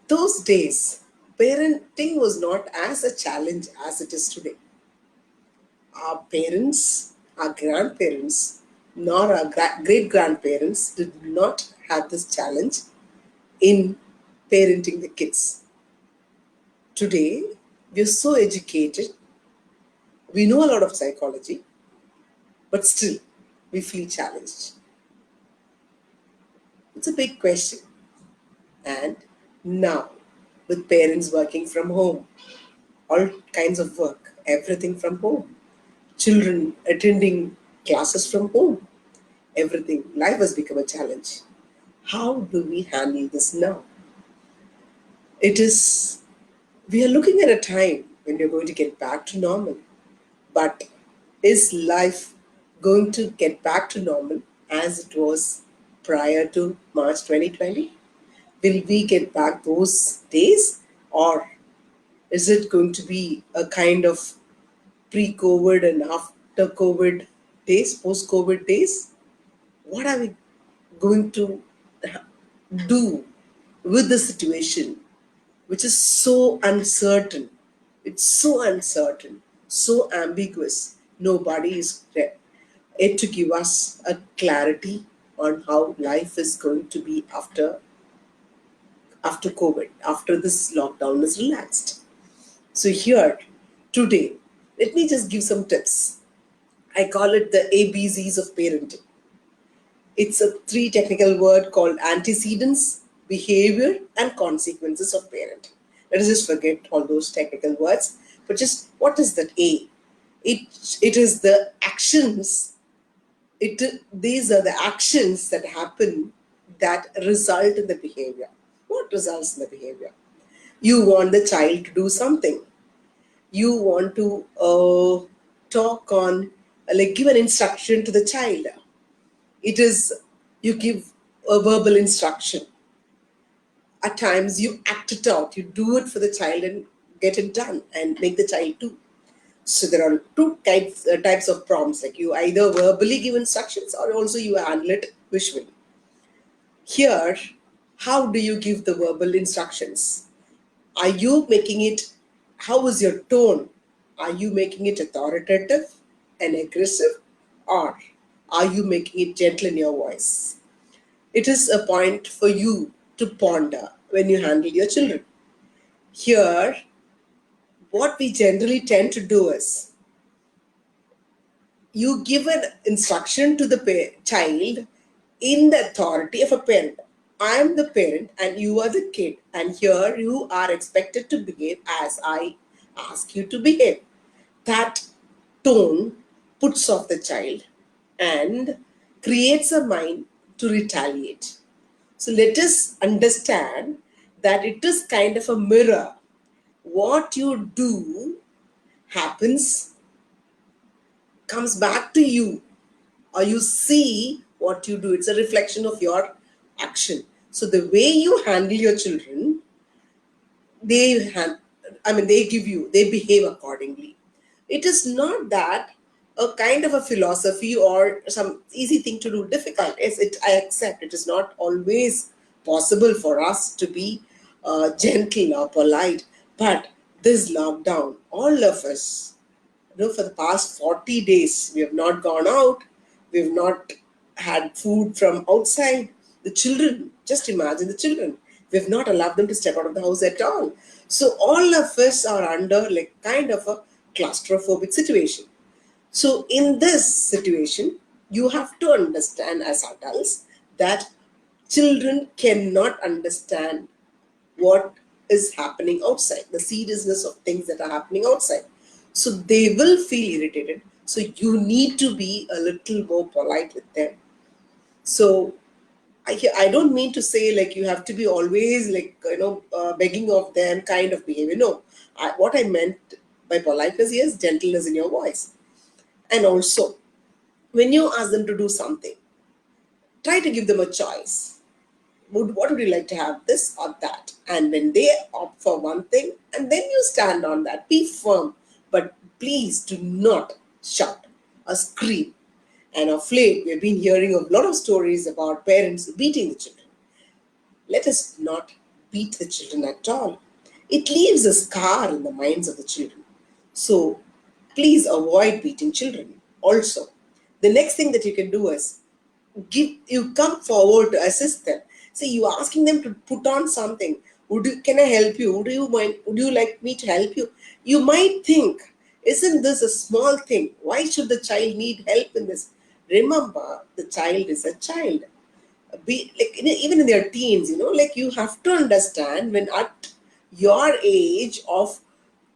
Those days, parenting was not as a challenge as it is today. Our parents, our grandparents, nor our great grandparents did not have this challenge in parenting the kids. Today, we are so educated, we know a lot of psychology, but still we feel challenged. It's a big question. And now, with parents working from home, all kinds of work, everything from home, children attending classes from home, everything, life has become a challenge. How do we handle this now? It is, we are looking at a time when we're going to get back to normal. But is life going to get back to normal as it was prior to March 2020? Will we get back those days? Or is it going to be a kind of pre COVID and after COVID days, post COVID days? What are we going to do with the situation, which is so uncertain? It's so uncertain, so ambiguous. Nobody is yet to give us a clarity on how life is going to be after COVID, after this lockdown is relaxed. So here, today, let me just give some tips. I call it the ABCs of parenting. It's a three technical word called antecedents, behavior, and consequences of parenting. Let us just forget all those technical words. But just what is that A? It is the actions. These are the actions that happen that result in the behavior. What results in the behavior? You want the child to do something. You want to talk on, like, give an instruction to the child. It is, you give a verbal instruction. At times you act it out, you do it for the child and get it done and make the child do. So there are two types of prompts, like you either verbally give instructions or also you handle it visually. Here, how do you give the verbal instructions? Are you making it, how is your tone? Are you making it authoritative and aggressive, or are you making it gentle in your voice? It is a point for you to ponder when you handle your children. Here, what we generally tend to do is you give an instruction to the child in the authority of a parent. I am the parent and you are the kid, and here you are expected to behave as I ask you to behave. That tone puts off the child and creates a mind to retaliate. So let us understand that it is kind of a mirror. What you do happens, comes back to you, or you see what you do. It's a reflection of your action. So the way you handle your children, they have, I mean, they give you, they behave accordingly. It is not that a kind of a philosophy or some easy thing to do difficult. Yes, it, I accept it is not always possible for us to be gentle or polite, but this lockdown, all of us, for the past 40 days, we have not gone out, we have not had food from outside. The children, just imagine the children. We have not allowed them to step out of the house at all. So all of us are under like kind of a claustrophobic situation. So in this situation, you have to understand as adults that children cannot understand what is happening outside, the seriousness of things that are happening outside. So they will feel irritated. So you need to be a little more polite with them. So I don't mean to say like you have to be always like, begging of them kind of behavior. No, what I meant by politeness here is gentleness in your voice. And also, when you ask them to do something, try to give them a choice. What would you like to have, this or that? And when they opt for one thing, and then you stand on that, be firm, but please do not shout or scream. And of late, we've been hearing a lot of stories about parents beating the children. Let us not beat the children at all. It leaves a scar in the minds of the children. So please avoid beating children. Also, the next thing that you can do is you come forward to assist them. See, you asking them to put on something. Can I help you? Would you like me to help you? You might think, isn't this a small thing? Why should the child need help in this? Remember, the child is a child. Be like even in their teens, like you have to understand when at your age of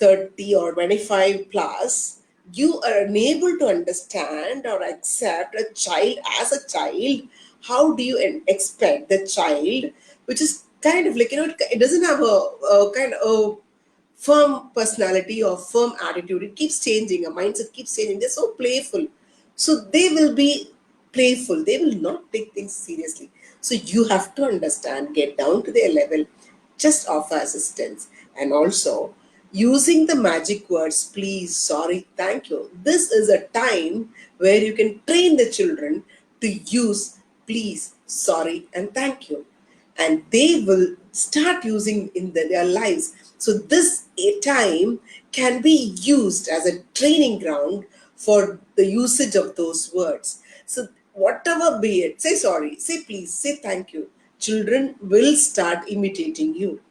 30 or 25 plus, you are unable to understand or accept a child as a child. How do you expect the child, which is kind of like, it doesn't have a kind of firm personality or firm attitude. It keeps changing. A mindset keeps changing. They're so playful. So they will be playful. They will not take things seriously. So you have to understand, get down to their level, just offer assistance. And also using the magic words, please, sorry, thank you. This is a time where you can train the children to use please, sorry, and thank you, and they will start using in their lives. So this time can be used as a training ground for the usage of those words. So whatever be it, say sorry, say please, say thank you. Children will start imitating you.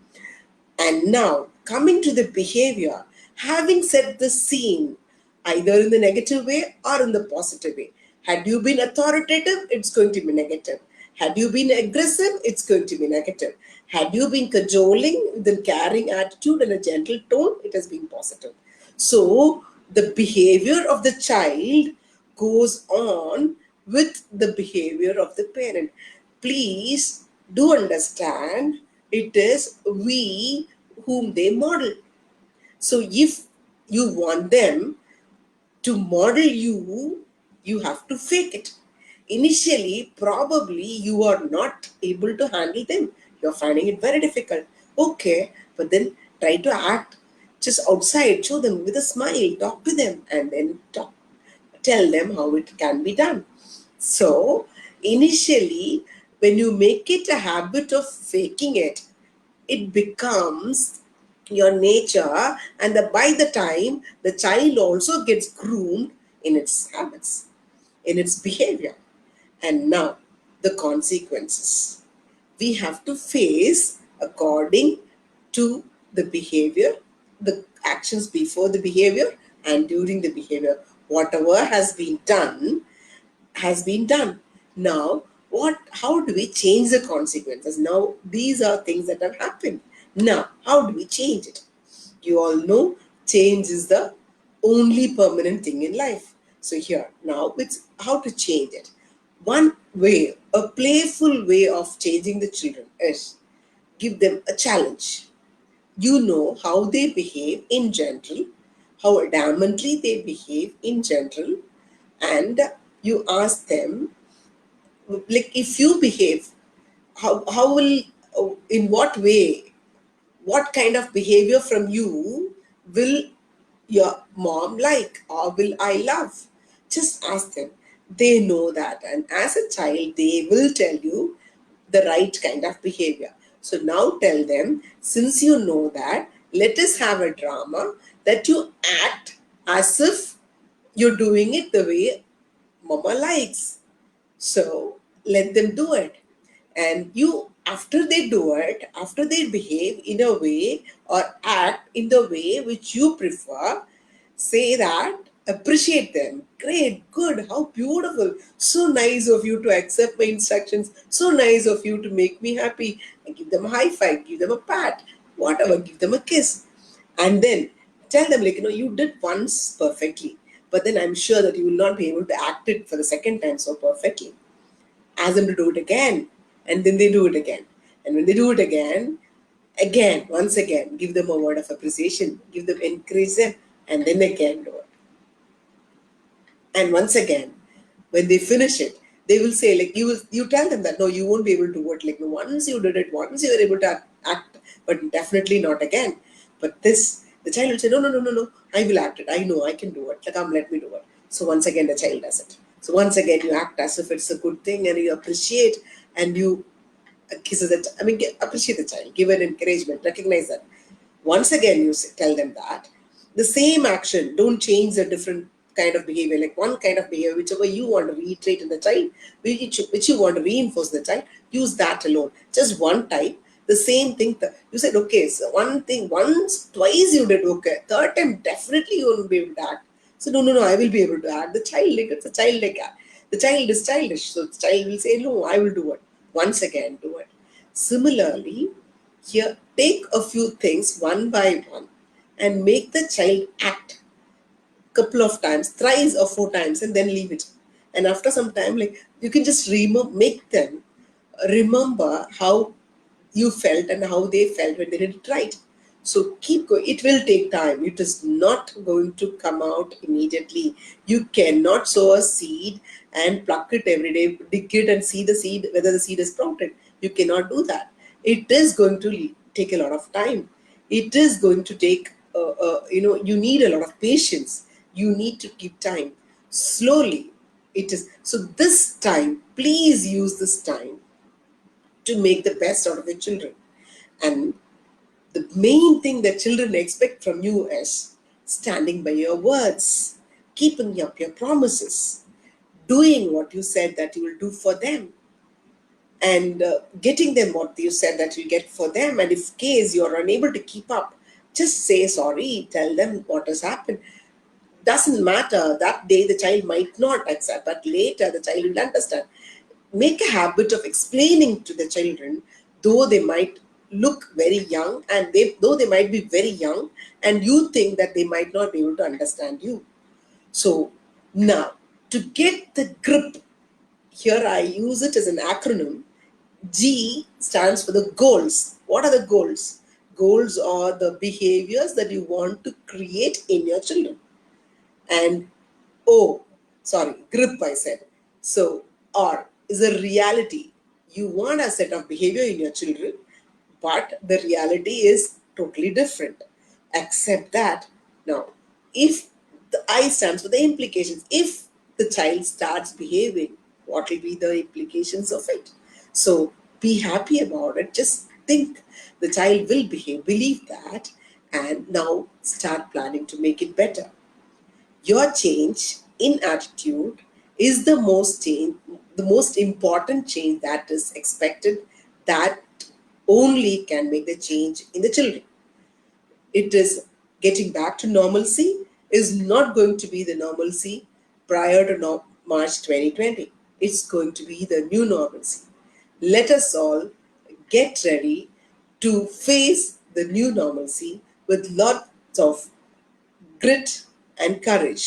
And now, coming to the behavior, having set the scene, either in the negative way or in the positive way. Had you been authoritative, it's going to be negative. Had you been aggressive, it's going to be negative. Had you been cajoling with a caring attitude and a gentle tone, it has been positive. So, the behavior of the child goes on with the behavior of the parent. Please do understand, it is we whom they model. So if you want them to model you, you have to fake it. Initially, probably you are not able to handle them. You're finding it very difficult. Okay, but then try to act just outside, show them with a smile, talk to them, and then tell them how it can be done. So, initially, when you make it a habit of faking it, it becomes your nature, and by the time the child also gets groomed in its habits, in its behavior. And now, the consequences we have to face according to the behavior, the actions before the behavior and during the behavior. Whatever has been done. Now, how do we change the consequences? Now, these are things that have happened. Now, how do we change it? You all know change is the only permanent thing in life. So here, now it's how to change it. One way, a playful way of changing the children is give them a challenge. You know how they behave in general, how adamantly they behave in general, and you ask them, like, if you behave, how will, in what way, what kind of behavior from you will your mom like or will I love? Just ask them. They know that, and as a child, they will tell you the right kind of behavior. So now tell them, since you know that, let us have a drama that you act as if you're doing it the way mama likes. So let them do it. And you, after they do it, after they behave in a way or act in the way which you prefer, say that, appreciate them. Great, good, how beautiful. So nice of you to accept my instructions. So nice of you to make me happy. And give them a high five, give them a pat, whatever, give them a kiss. And then tell them, like, you did once perfectly, but then I'm sure that you will not be able to act it for the second time so perfectly. Ask them to do it again, and then they do it again. And when they do it again, once again, give them a word of appreciation, give them, encourage them, and then again do it. And once again, when they finish it, they will say, like, you tell them that no, you won't be able to do it. Like, no, once you did it, once you were able to act, but definitely not again. But this, the child will say, no, no, no, no, no, I will act it. I know I can do it. Like, come, let me do it. So once again, the child does it. So once again, you act as if it's a good thing and you appreciate and you kisses it. I mean, appreciate the child, give an encouragement, recognize that. Once again, you tell them that the same action, don't change a different kind of behavior, like one kind of behavior, whichever you want to reiterate in the child, which you want to reinforce in the child, use that alone. Just one time, the same thing. You said, okay, so one thing, once, twice you did okay. Third time, definitely you won't be able to act. So, no, no, no, I will be able to act. The child, like, it's a child like that. The child is childish. So, the child will say, no, I will do it. Once again, do it. Similarly, here, take a few things one by one and make the child act couple of times, thrice or four times, and then leave it. And after some time, like you can just make them remember how you felt and how they felt when they did it right. So keep going. It will take time. It is not going to come out immediately. You cannot sow a seed and pluck it every day, dig it and see the seed, whether the seed is sprouted. You cannot do that. It is going to take a lot of time. It is going to take, you need a lot of patience. You need to keep time. Slowly, it is. So this time, please use this time to make the best out of your children. And the main thing that children expect from you is standing by your words, keeping up your promises, doing what you said that you will do for them, and getting them what you said that you get for them. And if case you're unable to keep up, just say sorry, tell them what has happened. Doesn't matter, that day the child might not accept, but later the child will understand. Make a habit of explaining to the children, though they might look very young, and though they might be very young, and you think that they might not be able to understand you. So now, to get the grip, here I use it as an acronym. G stands for the goals. What are the goals? Goals are the behaviors that you want to create in your children. And O, sorry, grip I said. So R is a reality. You want a set of behavior in your children, but the reality is totally different. Accept that. Now, if the I stands for the implications, if the child starts behaving, what will be the implications of it? So be happy about it. Just think the child will behave, believe that, and now start planning to make it better. Your change in attitude is the most important change that is expected, that only can make the change in the children. It is getting back to normalcy is not going to be the normalcy prior to March 2020. It's going to be the new normalcy. Let us all get ready to face the new normalcy with lots of grit and courage.